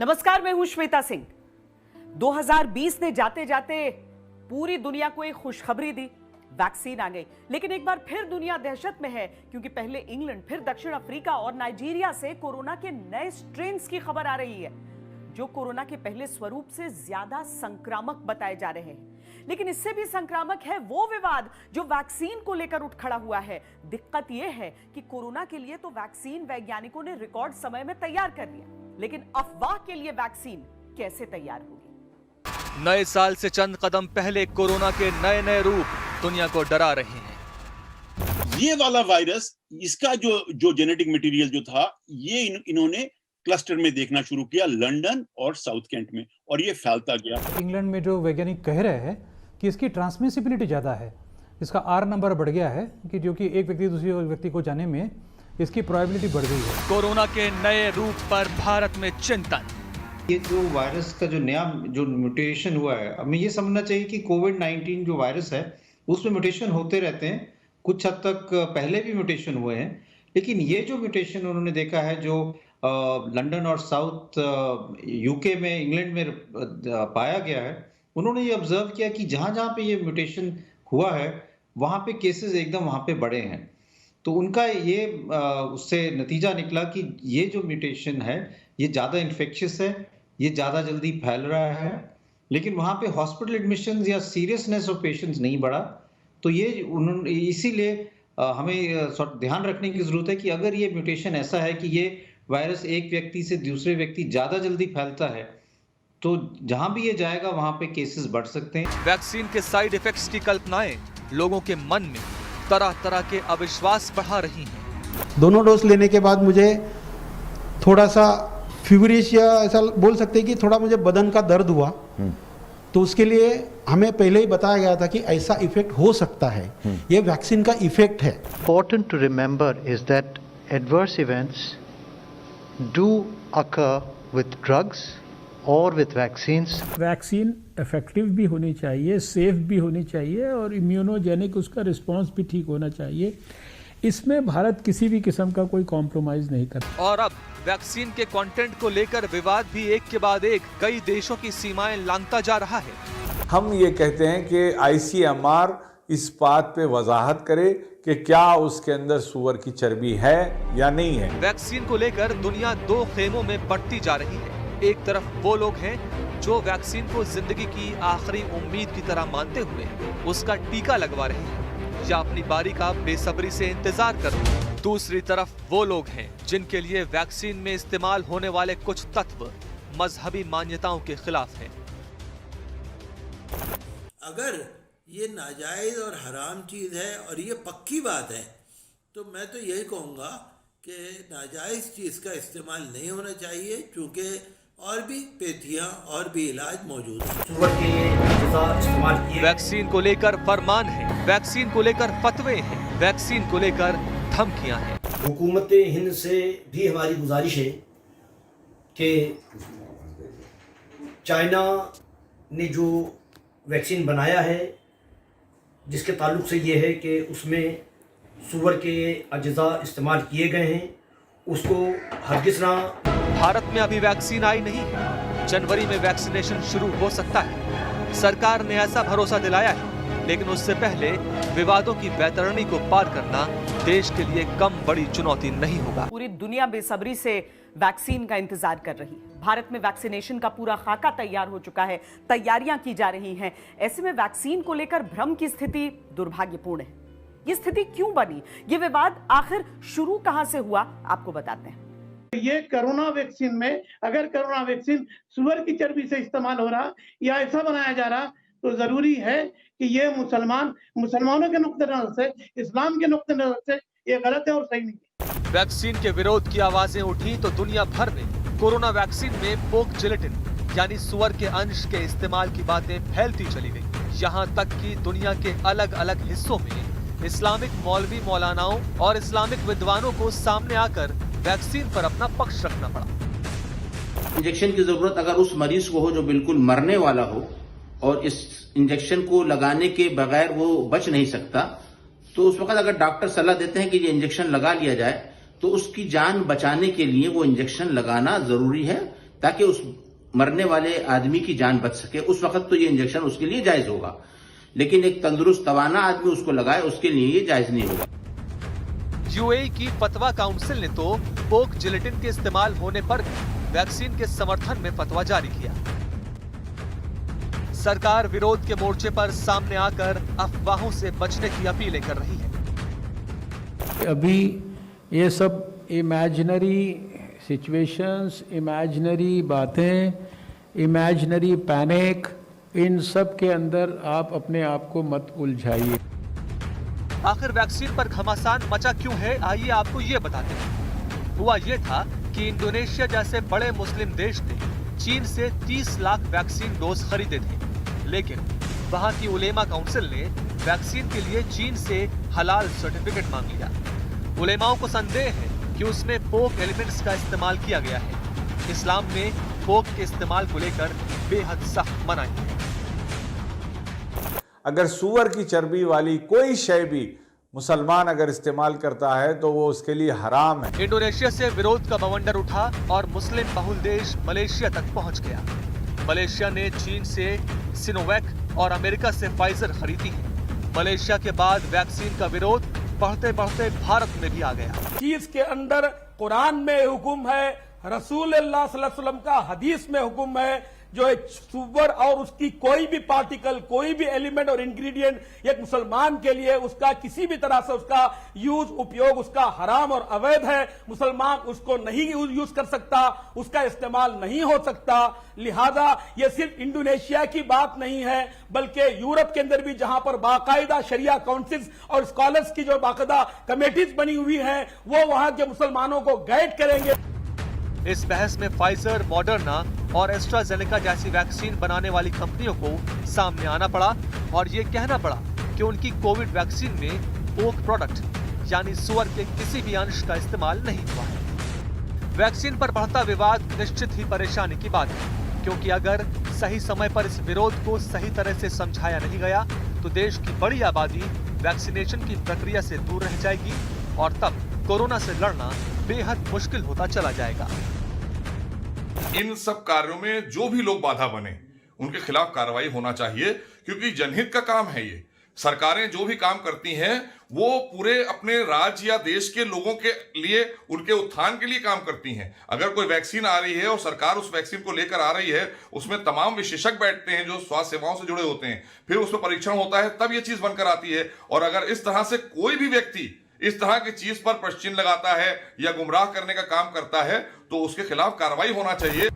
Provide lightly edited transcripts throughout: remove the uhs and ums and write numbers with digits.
नमस्कार, मैं हूं श्वेता सिंह। 2020 ने जाते जाते पूरी दुनिया को एक खुशखबरी दी, वैक्सीन आ गई। लेकिन एक बार फिर दुनिया दहशत में है, क्योंकि पहले इंग्लैंड, फिर दक्षिण अफ्रीका और नाइजीरिया से कोरोना के नए स्ट्रेन्स की खबर आ रही है, जो कोरोना के पहले स्वरूप से ज्यादा संक्रामक बताए जा रहे हैं। लेकिन इससे भी संक्रामक है वो विवाद जो वैक्सीन को लेकर उठ खड़ा हुआ है। दिक्कत यह है कि कोरोना के लिए तो वैक्सीन वैज्ञानिकों ने रिकॉर्ड समय में तैयार कर लिया, लेकिन अफवाह के लिए वैक्सीन कैसे तैयार होगी? नए साल से चंद कदम पहले कोरोना के नए नए रूप दुनिया को डरा रहे हैं। ये वाला वायरस, इसका जो जेनेटिक मटेरियल जो था, ये इन्होंने क्लस्टर में देखना शुरू किया, लंदन और साउथ कैंट में, और ये फैलता गया। इंग्लैंड में जो वैज्ञानिक कह रहे हैं कि इसकी ट्रांसमिसिबिलिटी ज़्यादा है, इसका आर नंबर बढ़ गया है, कि जो कि एक व्यक्ति दूसरे व्यक्ति को जाने में इसकी प्रोबेबिलिटी बढ़ गई है। कोरोना के नए रूप पर भारत में चिंतन। ये जो वायरस का जो नया जो म्यूटेशन हुआ है, हमें ये समझना चाहिए कि कोविड-19 जो वायरस है उसमें म्यूटेशन होते रहते हैं। कुछ हद तक पहले भी म्यूटेशन हुए हैं, लेकिन ये जो म्यूटेशन उन्होंने देखा है जो लंदन और साउथ यूके में, इंग्लैंड में पाया गया है, उन्होंने ये ऑब्जर्व किया कि जहाँ जहाँ पे ये म्यूटेशन हुआ है वहाँ पे केसेस एकदम वहाँ पे बढ़े हैं। तो उनका ये उससे नतीजा निकला कि ये जो म्यूटेशन है ये ज़्यादा इन्फेक्शियस है, ये ज़्यादा जल्दी फैल रहा है, लेकिन वहाँ पे हॉस्पिटल एडमिशंस या सीरियसनेस ऑफ पेशेंट्स नहीं बढ़ा। तो ये उन्होंने इसीलिए हमें ध्यान रखने की ज़रूरत है कि अगर ये म्यूटेशन ऐसा है कि ये वायरस एक व्यक्ति से दूसरे व्यक्ति ज़्यादा जल्दी फैलता है, तो जहाँ भी ये जाएगा वहाँ पे केसेस बढ़ सकते हैं। वैक्सीन के साइड इफेक्ट्स की कल्पनाएं लोगों के मन में तरह तरह के अविश्वास बढ़ा रही हैं। दोनों डोज लेने के बाद मुझे थोड़ा सा फीवरिश या ऐसा बोल सकते हैं कि थोड़ा मुझे बदन का दर्द हुआ, तो उसके लिए हमें पहले ही बताया गया था कि ऐसा इफेक्ट हो सकता है, ये वैक्सीन का इफेक्ट है। Important to remember is that adverse events do occur with drugs or with vaccines. Vaccine effective भी होनी चाहिए, सेफ भी होनी चाहिए और इम्यूनोजेनिक उसका रिस्पांस भी ठीक होना चाहिए। इसमें भारत किसी भी किस्म का कोई कॉम्प्रोमाइज नहीं करता। और अब वैक्सीन के कंटेंट को लेकर विवाद भी एक के बाद एक कई देशों की सीमाएं लांघता जा रहा है। हम ये कहते हैं कि ICMR इस बात पे वजाहत करे कि क्या उसके अंदर सूअर की चर्बी है या नहीं है। वैक्सीन को लेकर दुनिया दो खेमों में बढ़ती जा रही है। एक तरफ वो लोग हैं जो वैक्सीन को जिंदगी की आखिरी उम्मीद की तरह मानते हुए उसका टीका लगवा रहे हैं या अपनी बारी का बेसब्री से इंतजार कर रहे हैं। दूसरी तरफ वो लोग हैं जिनके लिए वैक्सीन में इस्तेमाल होने वाले कुछ तत्व मजहबी मान्यताओं के खिलाफ हैं। अगर ये नाजायज और हराम चीज़ है और ये पक्की बात है, तो मैं तो यही कहूँगा कि नाजायज चीज़ का इस्तेमाल नहीं होना चाहिए, क्योंकि और भी पेथियाँ और भी इलाज मौजूद हैं। वैक्सीन को लेकर फरमान है, वैक्सीन को लेकर फतवे हैं, वैक्सीन को लेकर धमकियां हैं। हुकूमत हिंद से भी हमारी गुजारिश है कि चाइना ने जो वैक्सीन बनाया है, जिसके ताल्लुक से ये है कि उसमें सूअर के अज्जा इस्तेमाल किए गए हैं, उसको हरगिज़ ना। भारत में अभी वैक्सीन आई नहीं है, जनवरी में वैक्सीनेशन शुरू हो सकता है। सरकार ने ऐसा भरोसा दिलाया है, लेकिन उससे पहले विवादों की बैतरणी को पार करना देश के लिए कम बड़ी चुनौती नहीं होगा। पूरी दुनिया बेसब्री से वैक्सीन का इंतजार कर रही है। भारत में वैक्सीनेशन का पूरा खाका तैयार हो चुका है, तैयारियां की जा रही हैं। ऐसे में वैक्सीन को लेकर भ्रम की स्थिति दुर्भाग्यपूर्ण है। ये स्थिति क्यों बनी, ये विवाद आखिर शुरू कहां से हुआ, आपको बताते हैं। ये कोरोना वैक्सीन में अगर कोरोना वैक्सीन सुअर की चर्बी से इस्तेमाल हो रहा या ऐसा बनाया जा रहा, तो जरूरी है कि ये मुसलमानों के नुक्ते नजर से, इस्लाम के नुक्ते नजर से ये गलत है और सही नहीं है। वैक्सीन के विरोध की आवाजें उठी तो दुनिया भर में कोरोना वैक्सीन में पोक जिलेटिन यानी सुअर के अंश के इस्तेमाल की बातें फैलती चली गई। यहाँ तक कि दुनिया के अलग अलग हिस्सों में इस्लामिक मौलवी मौलानाओं और इस्लामिक विद्वानों को सामने आकर वैक्सीन पर अपना पक्ष रखना पड़ा। इंजेक्शन की जरूरत अगर उस मरीज को हो जो बिल्कुल मरने वाला हो और इस इंजेक्शन को लगाने के बगैर वो बच नहीं सकता, तो उस वक्त अगर डॉक्टर सलाह देते हैं कि ये इंजेक्शन लगा लिया जाए, तो उसकी जान बचाने के लिए वो इंजेक्शन लगाना जरूरी है, ताकि उस मरने वाले आदमी की जान बच सके। उस वक्त तो ये इंजेक्शन उसके लिए जायज होगा, लेकिन एक तंदुरुस्त तवाना आदमी उसको लगाए उसके लिए ये जायज नहीं होगा। यूएई की फतवा काउंसिल ने तो पोक जिलेटिन के इस्तेमाल होने पर वैक्सीन के समर्थन में फतवा जारी किया। सरकार विरोध के मोर्चे पर सामने आकर अफवाहों से बचने की अपीलें कर रही है। अभी ये सब इमेजिनरी सिचुएशंस, इमेजिनरी बातें, इमेजिनरी पैनिक, इन सब के अंदर आप अपने आप को मत उलझाइए। आखिर वैक्सीन पर घमासान मचा क्यों है, आइए आपको ये बताते हैं। हुआ ये था कि इंडोनेशिया जैसे बड़े मुस्लिम देश ने चीन से 30 लाख वैक्सीन डोज खरीदे थे, लेकिन वहां की उलेमा काउंसिल ने वैक्सीन के लिए चीन से हलाल सर्टिफिकेट मांग लिया। उलेमाओं को संदेह है कि उसमें पोक एलिमेंट्स का इस्तेमाल किया गया है। इस्लाम में पोक के इस्तेमाल को लेकर बेहद सख्त मनाही है। अगर सूअर की चर्बी वाली कोई शय भी मुसलमान अगर इस्तेमाल करता है तो वो उसके लिए हराम है। इंडोनेशिया से विरोध का बवंडर उठा और मुस्लिम बहुल देश मलेशिया तक पहुंच गया। मलेशिया ने चीन से सिनोवैक और अमेरिका से फाइजर खरीदी है। मलेशिया के बाद वैक्सीन का विरोध बढ़ते बढ़ते भारत में भी आ गया। चीज के अंदर कुरान में हुक्म है, रसूल अल्लाह सल्लल्लाहु अलैहि वसल्लम का हदीस में हुक्म है, जो एक सुअर और उसकी कोई भी पार्टिकल, कोई भी एलिमेंट और इंग्रेडिएंट एक मुसलमान के लिए उसका किसी भी तरह से उसका यूज, उपयोग उसका हराम और अवैध है। मुसलमान उसको नहीं यूज कर सकता, उसका इस्तेमाल नहीं हो सकता। लिहाजा ये सिर्फ इंडोनेशिया की बात नहीं है, बल्कि यूरोप के अंदर भी जहां पर बाकायदा शरिया काउंसिल्स और स्कॉलर्स की जो बाकायदा कमेटीज बनी हुई हैं, वो वहां के मुसलमानों को गाइड करेंगे। इस बहस में फाइजर, मॉडर्ना और एस्ट्राजेनेका जैसी वैक्सीन बनाने वाली कंपनियों को सामने आना पड़ा और ये कहना पड़ा कि उनकी कोविड वैक्सीन में पोक प्रोडक्ट यानी सुअर के किसी भी अंश का इस्तेमाल नहीं हुआ है। वैक्सीन पर बढ़ता विवाद निश्चित ही परेशानी की बात है, क्योंकि अगर सही समय पर इस विरोध को सही तरह से समझाया नहीं गया तो देश की बड़ी आबादी वैक्सीनेशन की प्रक्रिया से दूर रह जाएगी और तब कोरोना से लड़ना बेहद मुश्किल होता चला जाएगा। इन सब कार्यों में जो भी लोग बाधा बने उनके खिलाफ कार्रवाई होना चाहिए, क्योंकि जनहित का काम है ये। सरकारें जो भी काम करती हैं वो पूरे अपने राज्य या देश के लोगों के लिए, उनके उत्थान के लिए काम करती हैं। अगर कोई वैक्सीन आ रही है और सरकार उस वैक्सीन को लेकर आ रही है, उसमें तमाम विशेषज्ञ बैठते हैं जो स्वास्थ्य सेवाओं से जुड़े होते हैं, फिर उसमें परीक्षण होता है, तब ये चीज बनकर आती है। और अगर इस तरह से कोई भी व्यक्ति इस तरह की चीज पर प्रश्न लगाता है या गुमराह करने का काम करता है तो उसके खिलाफ कार्रवाई होना चाहिए।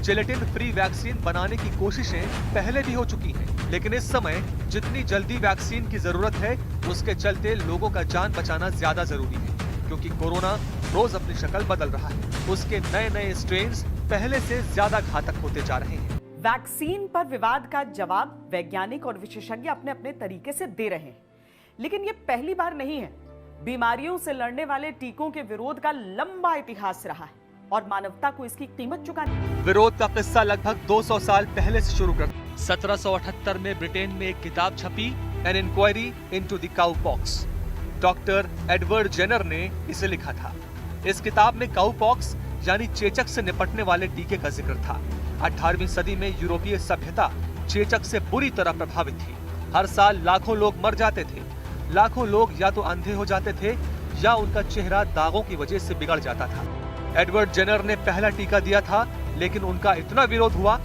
जिलेटिन फ्री वैक्सीन बनाने की कोशिशें पहले भी हो चुकी हैं, लेकिन इस समय जितनी जल्दी वैक्सीन की जरूरत है उसके चलते लोगों का जान बचाना ज्यादा जरूरी है, क्योंकि कोरोना रोज अपनी शक्ल बदल रहा है। उसके नए नए स्ट्रेन्स पहले से ज्यादा घातक होते जा रहे हैं। वैक्सीन पर विवाद का जवाब वैज्ञानिक और विशेषज्ञ अपने अपने तरीके से दे रहे हैं, लेकिन ये पहली बार नहीं है। बीमारियों से लड़ने वाले टीकों के विरोध का लंबा इतिहास रहा है और मानवता को इसकी कीमत चुकानी। विरोध का किस्सा लगभग 200 साल पहले से शुरू कर 1778 में ब्रिटेन में एक किताब छपी, an inquiry into the cow pox. Doctor Edward Jenner ने इसे लिखा था। इस किताब में काउ पॉक्स यानी चेचक से निपटने वाले टीके का जिक्र था। 18वीं सदी में यूरोपीय सभ्यता चेचक से बुरी तरह प्रभावित थी। हर साल लाखों लोग मर जाते थे। लाखों लोग या तो अंधे हो जाते थे या उनका चेहरा दागों की वजह से बिगड़ जाता था। एडवर्ड जेनर ने पहला टीका दिया था, लेकिन उनका इतना विरोध हुआ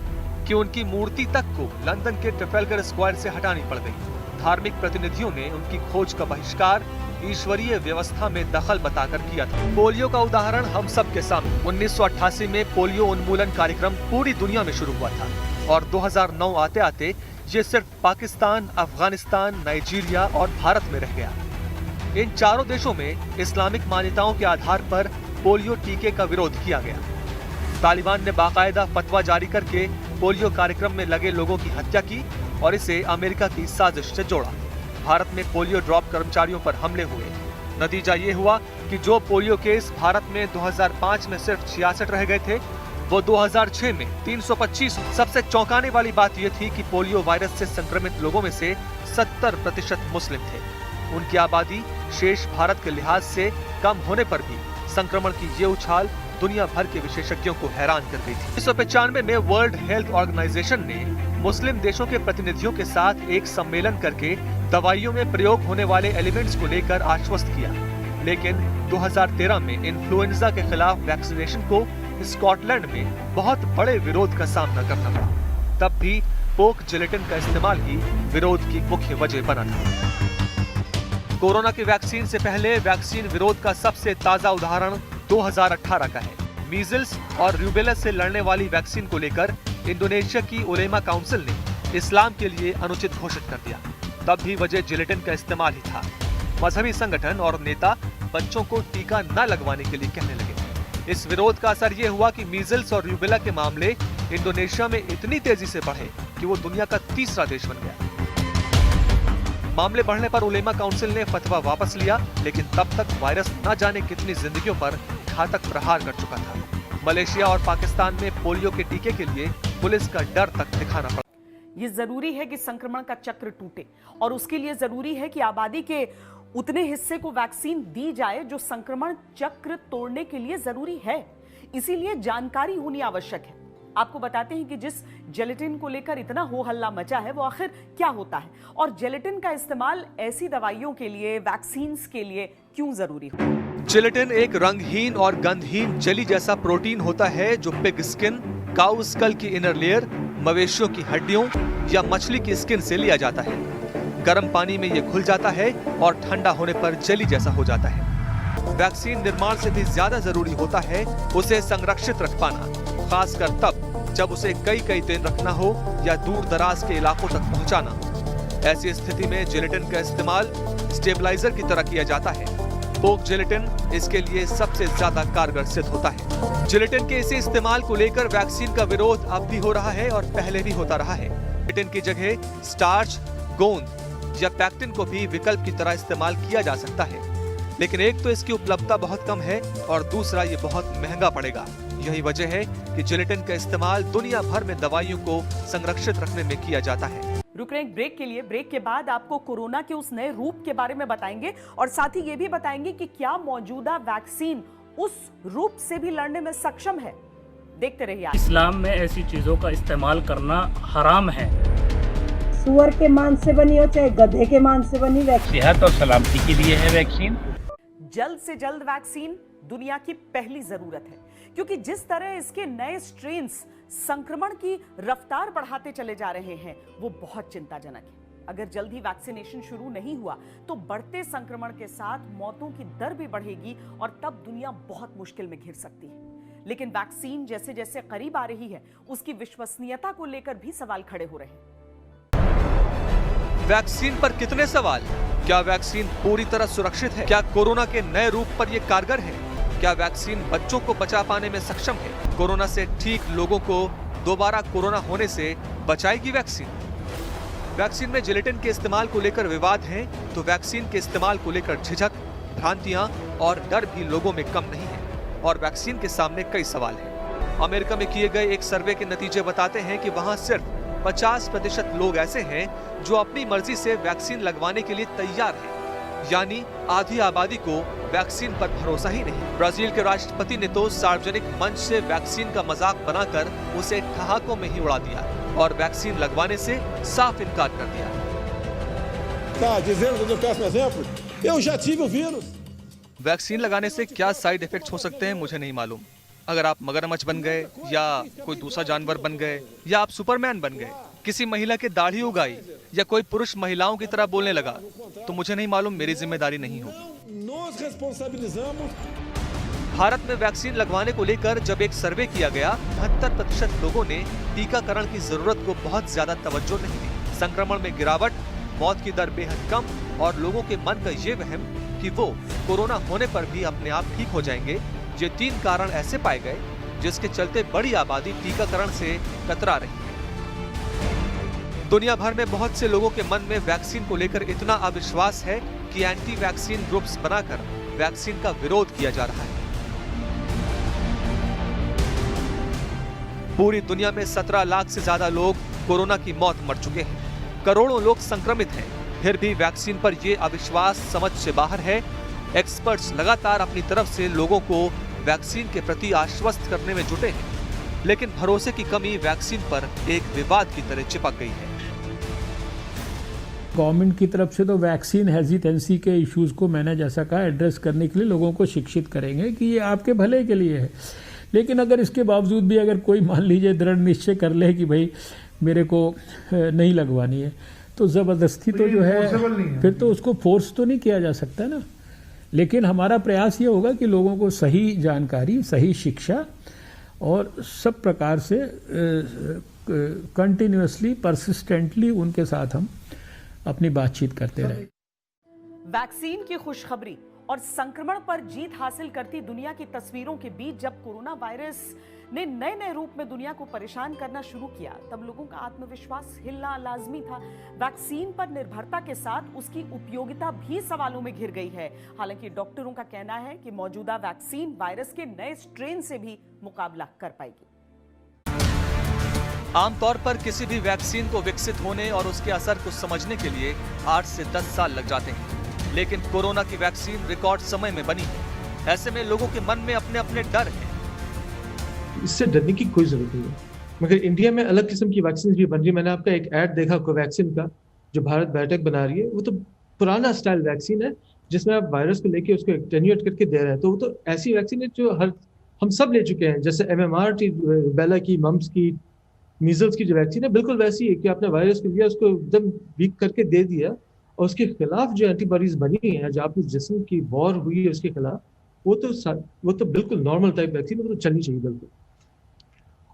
कि उनकी मूर्ति तक को लंदन के ट्रफेलगर स्क्वायर से हटानी पड़ गई। धार्मिक प्रतिनिधियों ने उनकी खोज का बहिष्कार ईश्वरीय व्यवस्था में दखल बताकर किया था। पोलियो का उदाहरण हम सबके सामने। 1988 में पोलियो उन्मूलन कार्यक्रम पूरी दुनिया में शुरू हुआ था और 2009 आते आते ये सिर्फ पाकिस्तान, अफगानिस्तान, नाइजीरिया और भारत में रह गया। इन चारों देशों में इस्लामिक मान्यताओं के आधार पर पोलियो टीके का विरोध किया गया। तालिबान ने बाकायदा फतवा जारी करके पोलियो कार्यक्रम में लगे लोगों की हत्या की और इसे अमेरिका की साजिश से जोड़ा। भारत में पोलियो ड्रॉप कर्मचारियों पर हमले हुए। नतीजा ये हुआ कि जो पोलियो केस भारत में 2005 में सिर्फ 66 रह गए थे, वो 2006 में 325। सबसे चौंकाने वाली बात यह थी कि पोलियो वायरस से संक्रमित लोगों में से 70% मुस्लिम थे। उनकी आबादी शेष भारत के लिहाज से कम होने पर भी संक्रमण की ये उछाल दुनिया भर के विशेषज्ञों को हैरान कर गई थी। 1995 में वर्ल्ड हेल्थ ऑर्गेनाइजेशन ने मुस्लिम देशों के प्रतिनिधियों के साथ एक सम्मेलन करके दवाइयों में प्रयोग होने वाले एलिमेंट्स को लेकर आश्वस्त किया, लेकिन 2013 में इन्फ्लुएंजा के खिलाफ वैक्सीनेशन को स्कॉटलैंड में बहुत बड़े विरोध का सामना करना पड़ा। तब भी पोक जिलेटिन का इस्तेमाल ही विरोध की मुख्य वजह बना था। कोरोना की वैक्सीन से पहले वैक्सीन विरोध का सबसे ताजा उदाहरण 2018 का है। मीजल्स और रूबेला से लड़ने वाली वैक्सीन को लेकर इंडोनेशिया की उलेमा काउंसिल ने इस्लाम के लिए अनुचित घोषित कर दिया। तब भी वजह जिलेटिन का इस्तेमाल ही था। मजहबी संगठन और नेता बच्चों को टीका न लगवाने के लिए कहने लगे। इस विरोध का असर ये हुआ कि मीजल्स और रूबेला के मामले इंडोनेशिया में इतनी तेजी से बढ़े कि वो दुनिया का तीसरा देश बन गया। मामले बढ़ने पर उलेमा काउंसिल ने फतवा वापस लिया, लेकिन तब तक वायरस न जाने कितनी जिंदगियों पर घातक प्रहार कर चुका था। मलेशिया और पाकिस्तान में पोलियो के टीके के लिए पुलिस का डर तक दिखाना पड़ा। ये जरूरी है कि संक्रमण का चक्र टूटे और उसके लिए जरूरी है कि आबादी के उतने हिस्से को वैक्सीन दी जाए जो संक्रमण चक्र तोड़ने के लिए जरूरी है। इसीलिए जानकारी होनी आवश्यक है। आपको बताते हैं कि जिस जेलेटिन को लेकर इतना हो हल्ला मचा है वो आखिर क्या होता है और जेलेटिन का इस्तेमाल ऐसी दवाइयों के लिए, वैक्सीन्स के लिए क्यों जरूरी हो। जेलेटिन एक रंगहीन और गंधहीन जेली जैसा प्रोटीन होता है जो पिग स्किन, काऊ स्कल की इनर लेयर, मवेशियों की हड्डियों या मछली की स्किन से लिया जाता है। गर्म पानी में ये घुल जाता है और ठंडा होने पर जेली जैसा हो जाता है। वैक्सीन निर्माण से भी ज्यादा जरूरी होता है उसे संरक्षित रख पाना, खासकर तब जब उसे कई दिन रखना हो या दूर दराज के इलाकों तक पहुंचाना। ऐसी स्थिति में जेलेटिन का इस्तेमाल स्टेबलाइजर की तरह किया जाता है। पोक जेलेटिन इसके लिए सबसे ज्यादा कारगर सिद्ध होता है। जेलेटिन के इसी इस्तेमाल को लेकर वैक्सीन का विरोध अब भी हो रहा है और पहले भी होता रहा है। जेलेटिन की जगह स्टार्च, गोंद या पैक्टिन को भी विकल्प की तरह इस्तेमाल किया जा सकता है, लेकिन एक तो इसकी उपलब्धता बहुत कम है और दूसरा ये बहुत महंगा पड़ेगा। यही वजह है कि जेलेटिन का इस्तेमाल दुनिया भर में दवाइयों को संरक्षित रखने में किया जाता है। रुक रहे हैं ब्रेक के लिए। ब्रेक के बाद आपको कोरोना के उस नए रूप के बारे में बताएंगे और साथ ही ये भी बताएंगे कि क्या मौजूदा वैक्सीन उस रूप से भी लड़ने में सक्षम है। देखते रहिए। इस्लाम में ऐसी चीजों का इस्तेमाल करना हराम है। सुअर के मांस से बनी हो चाहे गधे के मांस से बनी वैक्सीन, सेहत और सलामती के लिए है वैक्सीन। जल्द से जल्द वैक्सीन दुनिया की पहली जरूरत है, क्योंकि जिस तरह इसके नए स्ट्रेन्स संक्रमण की रफ्तार बढ़ाते चले जा रहे हैं वो बहुत चिंताजनक है। अगर जल्द ही वैक्सीनेशन शुरू नहीं हुआ तो बढ़ते संक्रमण के साथ मौतों की दर भी बढ़ेगी और तब दुनिया बहुत मुश्किल में घिर सकती है। लेकिन वैक्सीन जैसे जैसे करीब आ रही है उसकी विश्वसनीयता को लेकर भी सवाल खड़े हो रहे हैं। वैक्सीन पर कितने सवाल? क्या वैक्सीन पूरी तरह सुरक्षित है? क्या कोरोना के नए रूप पर यह कारगर है? क्या वैक्सीन बच्चों को बचा पाने में सक्षम है? कोरोना से ठीक लोगों को दोबारा कोरोना होने से बचाएगी वैक्सीन? वैक्सीन में जेलेटिन के इस्तेमाल को लेकर विवाद है, तो वैक्सीन के इस्तेमाल को लेकर झिझक, भ्रांतियां और डर भी लोगों में कम नहीं है और वैक्सीन के सामने कई सवाल हैं। अमेरिका में किए गए एक सर्वे के नतीजे बताते हैं कि वहां सिर्फ 50% लोग ऐसे हैं जो अपनी मर्जी से वैक्सीन लगवाने के लिए तैयार हैं, यानी आधी आबादी को वैक्सीन पर भरोसा ही नहीं। ब्राजील के राष्ट्रपति ने तो सार्वजनिक मंच से वैक्सीन का मजाक बनाकर उसे ठहाकों में ही उड़ा दिया और वैक्सीन लगवाने से साफ इनकार कर दिया। वैक्सीन लगाने से क्या साइड इफेक्ट्स हो सकते हैं मुझे नहीं मालूम। अगर आप मगरमच्छ बन गए या कोई दूसरा जानवर बन गए या आप सुपरमैन बन गए, किसी महिला की दाढ़ी उगाई या कोई पुरुष महिलाओं की तरह बोलने लगा, तो मुझे नहीं मालूम, मेरी जिम्मेदारी नहीं होगी। भारत में वैक्सीन लगवाने को लेकर जब एक सर्वे किया गया, 72% लोगों ने टीकाकरण की जरूरत को बहुत ज्यादा तवज्जो नहीं दी। संक्रमण में गिरावट, मौत की दर बेहद कम और लोगों के मन का ये वहम कि वो कोरोना होने पर भी अपने आप ठीक हो जाएंगे, ये 3 कारण ऐसे पाए गए जिसके चलते बड़ी आबादी टीकाकरण से कतरा रही है। दुनिया भर में बहुत से लोगों के मन में वैक्सीन को लेकर इतना अविश्वास है कि एंटी वैक्सीन ग्रुप्स बनाकर वैक्सीन का विरोध किया जा रहा है। पूरी दुनिया में 17 लाख से ज्यादा लोग कोरोना की मौत मर चुके हैं। करोड़ों लोग संक्रमित हैं, फिर भी वैक्सीन पर यह अविश्वास समझ से बाहर है। एक्सपर्ट्स लगातार अपनी तरफ से लोगों को वैक्सीन के प्रति आश्वस्त करने में जुटे हैं, लेकिन भरोसे की कमी वैक्सीन पर एक विवाद की तरह चिपक गई है। गवर्नमेंट की तरफ से तो वैक्सीन हेजिटेंसी के इश्यूज़ को मैंने जैसा कहा एड्रेस करने के लिए लोगों को शिक्षित करेंगे कि ये आपके भले के लिए है। लेकिन अगर इसके बावजूद भी अगर कोई मान लीजिए दृढ़ निश्चय कर ले कि भाई मेरे को नहीं लगवानी है, तो ज़बरदस्ती तो जो है फिर तो उसको फोर्स तो नहीं किया जा सकता ना। लेकिन हमारा प्रयास ये होगा कि लोगों को सही जानकारी, सही शिक्षा और सब प्रकार से कंटिन्यूसली परसिस्टेंटली उनके साथ हम अपनी बातचीत करते रहे। वैक्सीन की खुशखबरी और संक्रमण पर जीत हासिल करती दुनिया की तस्वीरों के बीच जब कोरोना वायरस ने नए नए रूप में दुनिया को परेशान करना शुरू किया, तब लोगों का आत्मविश्वास हिलना लाजमी था। वैक्सीन पर निर्भरता के साथ उसकी उपयोगिता भी सवालों में घिर गई है। हालांकि डॉक्टरों का कहना है कि मौजूदा वैक्सीन वायरस के नए स्ट्रेन से भी मुकाबला कर पाएगी। आमतौर पर किसी भी वैक्सीन को विकसित होने और उसके असर को समझने के लिए 8 से 10 साल लग जाते हैं, लेकिन कोरोना की वैक्सीन रिकॉर्ड समय में बनी है। ऐसे में लोगों के मन में अपने अपने डर हैं। इससे डरने की कोई जरूरत नहीं है, मगर इंडिया में अलग किस्म की वैक्सीन भी बन रही है। मैंने आपका एक ऐड देखा कोवैक्सीन का, जो भारत बायोटेक बना रही है। वो तो पुराना स्टाइल वैक्सीन है जिसमें आप वायरस को लेके उसको एटेन्यूएट करके दे रहे हैं। तो वो तो ऐसी वैक्सीन है जो हम सब ले चुके हैं, जैसे MMR की, रूबेला की, मम्स की, मीजल्स की जो वैक्सीन है, बिल्कुल वैसी है कि आपने वायरस को लिया, उसको एकदम वीक करके दे दिया और उसके खिलाफ जो एंटीबॉडीज बनी है, जो आपके जिस्म की वॉर हुई है उसके खिलाफ, वो तो बिल्कुल नॉर्मल टाइप वैक्सीन, वो तो चलनी चाहिए बिल्कुल।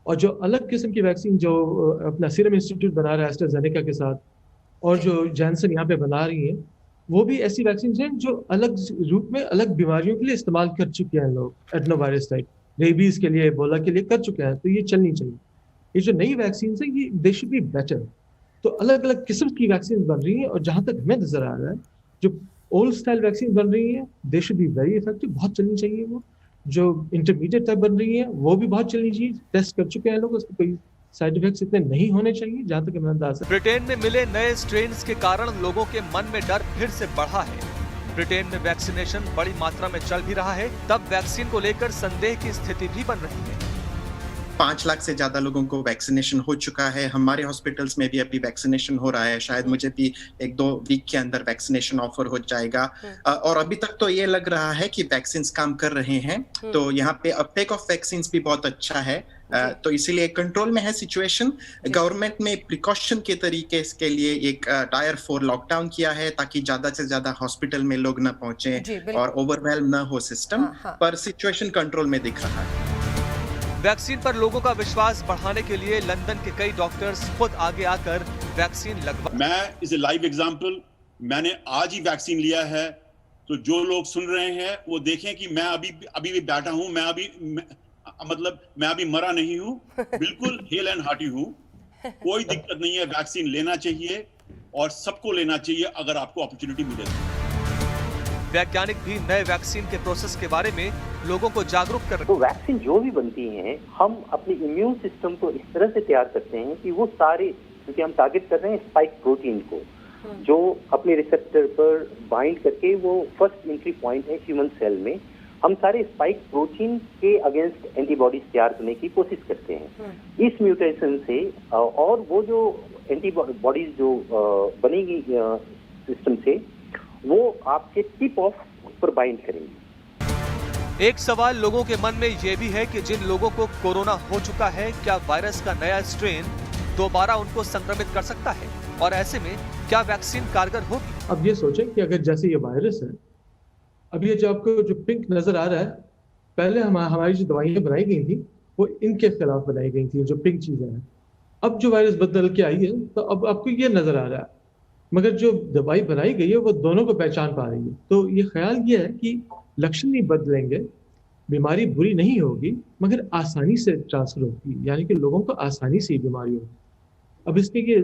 और जो अलग किस्म की वैक्सीन जो अपना सीरम इंस्टीट्यूट बना रहा है एस्ट्राजेनेका के साथ, और जो जैनसन यहाँ पे बना रही है, वो भी ऐसी वैक्सीन हैं जो अलग रूप में अलग बीमारियों के लिए इस्तेमाल कर चुके हैं लोग। एडनोवायरस टाइप, रेबीज के लिए, एबोला के लिए कर चुके हैं, तो ये चलनी चाहिए। ये जो नई वैक्सीन है, ये दे शुड बी बेटर। तो अलग अलग किस्म की वैक्सीन बन रही हैं, और जहां तक हमें नजर आ रहा है, जो ओल्ड स्टाइल वैक्सीन बन रही है, they should be very effective, बहुत चलनी चाहिए। वो जो इंटरमीडिएट टाइप बन रही है, वो भी बहुत चलनी चाहिए। टेस्ट कर चुके हैं लोग, उसके कोई साइड इफेक्ट्स इतने नहीं होने चाहिए, जहां तक हमें अंदाजा है। ब्रिटेन में मिले नए स्ट्रेन्स के कारण लोगों के मन में डर फिर से बढ़ा है। ब्रिटेन में वैक्सीनेशन बड़ी मात्रा में चल भी रहा है, तब वैक्सीन को लेकर संदेह की स्थिति भी बन रही है। 5 लाख से ज्यादा लोगों को वैक्सीनेशन हो चुका है। हमारे हॉस्पिटल्स में भी अभी वैक्सीनेशन हो रहा है। शायद मुझे भी 1-2 वीक के अंदर वैक्सीनेशन ऑफर हो जाएगा। और अभी तक तो ये लग रहा है कि वैक्सीन काम कर रहे हैं। तो यहाँ पे अपटेक ऑफ वैक्सीन भी बहुत अच्छा है। तो इसीलिए कंट्रोल में है सिचुएशन। गवर्नमेंट ने प्रिकॉशन के तरीके के लिए एक टायर 4 लॉकडाउन किया है, ताकि ज्यादा से ज्यादा हॉस्पिटल में लोग न पहुंचे और ओवरवेल्म न हो सिस्टम। पर सिचुएशन कंट्रोल में दिख रहा है। वैक्सीन पर लोगों का विश्वास बढ़ाने के लिए लंदन के कई डॉक्टर्स खुद आगे आकर वैक्सीन लगवा। मैं इज ए लाइव एग्जांपल, मैंने आज ही वैक्सीन लिया है। तो जो लोग सुन रहे हैं वो देखें कि मैं अभी भी बैठा हूं, मैं अभी मरा नहीं हूं, बिल्कुल हेल एंड हार्टी हूं। कोई दिक्कत नहीं है, वैक्सीन लेना चाहिए और सबको लेना चाहिए अगर आपको अपॉर्चुनिटी मिले। वैज्ञानिक भी नए वैक्सीन के प्रोसेस के बारे में लोगों को जागरूक कर रहे हैं। तो वैक्सीन जो भी बनती हैं, हम अपनी इम्यून सिस्टम को इस तरह से तैयार करते हैं कि वो सारे, क्योंकि हम टारगेट कर रहे हैं स्पाइक प्रोटीन को, जो अपने रिसेप्टर पर बाइंड करके वो फर्स्ट एंट्री पॉइंट है ह्यूमन सेल में। हम सारे स्पाइक प्रोटीन के अगेंस्ट एंटीबॉडीज तैयार करने की कोशिश करते हैं। इस म्यूटेशन से और वो जो एंटीबॉडीज जो बनेगी सिस्टम से, वो आपके टिप ऑफ पर बाइंड करेंगे। एक सवाल लोगों के मन में ये भी है कि जिन लोगों को कोरोना हो चुका है, क्या वायरस का नया स्ट्रेन दोबारा उनको संक्रमित कर सकता है? और ऐसे में क्या वैक्सीन कारगर होगी? अब ये सोचें कि अगर जैसे ये वायरस है, अब ये जो आपको जो पिंक नजर आ रहा है, पहले हमारी जो दवाइयां बनाई गई थी वो इनके खिलाफ बनाई गई थी, जो पिंक चीजें हैं। अब जो वायरस बदल के आई है, तो अब आपको ये नजर आ रहा है, मगर जो दवाई बनाई गई है वो दोनों को पहचान पा रही है। तो ये ख्याल ये है कि लक्षण नहीं बदलेंगे, बीमारी बुरी नहीं होगी, मगर आसानी से ट्रांसफर होगी, यानी कि लोगों को आसानी से बीमारी होगी। अब इसके ये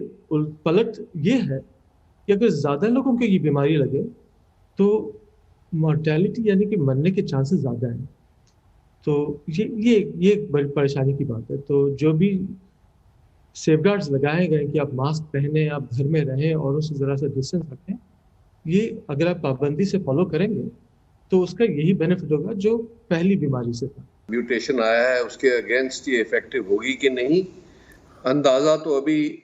पलट ये है कि अगर ज्यादा लोगों को ये बीमारी लगे तो मॉर्टेलिटी यानी कि मरने के चांसेस ज्यादा हैं। तो ये एक बड़ी परेशानी की बात है। तो जो भी सेफगार्ड्स लगाए गए कि आप मास्क पहने, आप घर में रहें और उससे ज़रा सा डिस्टेंस रखें, ये अगर आप पाबंदी से फॉलो करेंगे तो उसका यही बेनिफिट होगा जो पहली बीमारी से था। म्यूटेशन आया है उसके अगेंस्ट ये इफेक्टिव होगी कि नहीं, अंदाजा तो अभी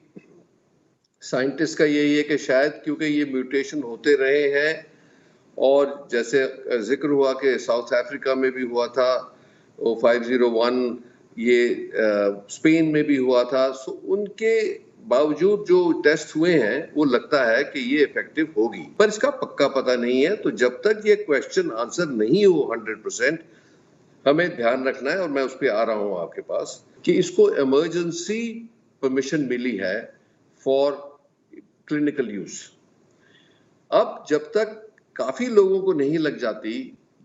साइंटिस्ट का यही है कि शायद क्योंकि ये म्यूटेशन होते रहे हैं और जैसे जिक्र हुआ कि साउथ अफ्रीका में भी हुआ था, 501 ये स्पेन में भी हुआ था, सो उनके बावजूद जो टेस्ट हुए हैं वो लगता है कि ये इफेक्टिव होगी, पर इसका पक्का पता नहीं है। तो जब तक ये क्वेश्चन आंसर नहीं हो 100%, हमें ध्यान रखना है, और मैं उस पर आ रहा हूं आपके पास, कि इसको इमरजेंसी परमिशन मिली है फॉर क्लिनिकल यूज। अब जब तक काफी लोगों को नहीं लग जाती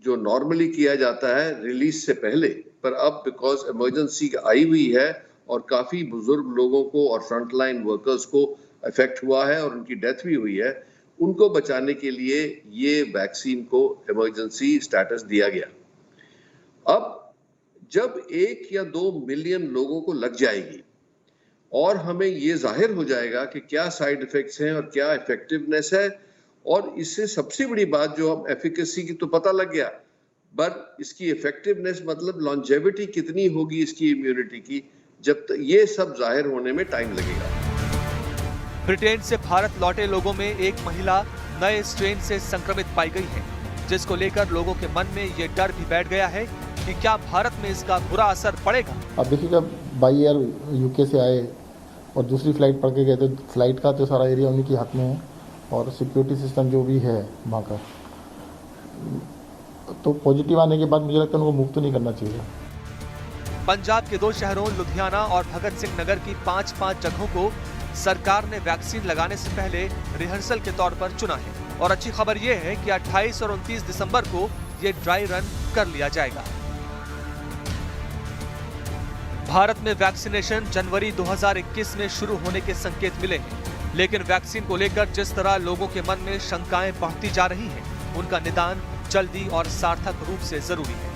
जो नॉर्मली किया जाता है रिलीज से पहले, पर अब बिकॉज इमरजेंसी आई हुई है और काफी बुजुर्ग लोगों को और फ्रंटलाइन वर्कर्स को इफेक्ट हुआ है और उनकी डेथ भी हुई है, उनको बचाने के लिए ये वैक्सीन को इमरजेंसी स्टेटस दिया गया। अब जब 1 या 2 मिलियन लोगों को लग जाएगी और हमें ये जाहिर हो जाएगा कि क्या साइड इफेक्ट्स हैं और क्या इफेक्टिवनेस है, और इससे सबसे बड़ी बात जो हम एफिकेसी की तो पता लग गया, बट इसकी इफेक्टिवनेस मतलब लॉन्जेविटी कितनी होगी इसकी इम्यूनिटी की, जब तक ये सब जाहिर होने में टाइम लगेगा। ब्रिटेन से भारत लौटे लोगों में एक महिला नए स्ट्रेन से संक्रमित पाई गई है, जिसको लेकर लोगों के मन में ये डर भी बैठ गया है कि क्या भारत में इसका बुरा असर पड़ेगा। अब देखिएगा, बाई एयर यूके से आए और दूसरी फ्लाइट पकड़ के गए, तो फ्लाइट का तो सारा एरिया उन्हीं के हाथ में है और सिक्योरिटी सिस्टम जो भी है वहाँ का, तो पॉजिटिव आने के बाद मुझे लगता है उनको मूव तो नहीं करना चाहिए। पंजाब के 2 शहरों लुधियाना और भगत सिंह नगर की 5-5 जगहों को सरकार ने वैक्सीन लगाने से पहले रिहर्सल के तौर पर चुना है, और अच्छी खबर यह है कि 28 और 29 दिसंबर को ये ड्राई रन कर लिया जाएगा। भारत में वैक्सीनेशन जनवरी 2021 में शुरू होने के संकेत मिले हैं, लेकिन वैक्सीन को लेकर जिस तरह लोगों के मन में शंकाएं बढ़ती जा रही हैं, उनका निदान जल्दी और सार्थक रूप से जरूरी है।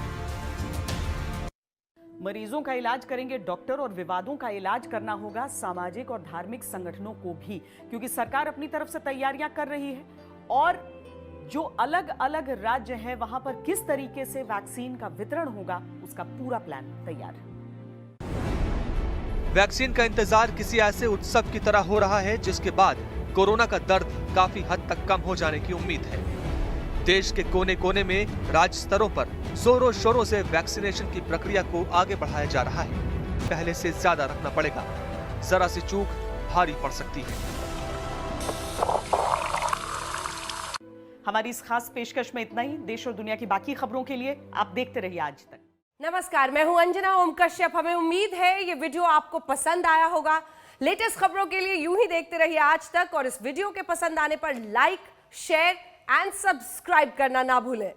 मरीजों का इलाज करेंगे डॉक्टर, और विवादों का इलाज करना होगा सामाजिक और धार्मिक संगठनों को भी, क्योंकि सरकार अपनी तरफ से तैयारियां कर रही है और जो अलग अलग राज्य हैं वहां पर किस तरीके से वैक्सीन का वितरण होगा उसका पूरा प्लान तैयार है। वैक्सीन का इंतजार किसी ऐसे उत्सव की तरह हो रहा है जिसके बाद कोरोना का दर्द काफी हद तक कम हो जाने की उम्मीद है। देश के कोने कोने में राज्य स्तरों पर जोरों शोरों से वैक्सीनेशन की प्रक्रिया को आगे बढ़ाया जा रहा है। पहले से ज्यादा रखना पड़ेगा, जरा सी चूक भारी पड़ सकती है। हमारी इस खास पेशकश में इतना ही। देश और दुनिया की बाकी खबरों के लिए आप देखते रहिए आज तक। नमस्कार, मैं हूं अंजना ओम कश्यप। हमें उम्मीद है ये वीडियो आपको पसंद आया होगा। लेटेस्ट खबरों के लिए यूं ही देखते रहिए आज तक, और इस वीडियो के पसंद आने पर लाइक, शेयर एंड सब्सक्राइब करना ना भूलें।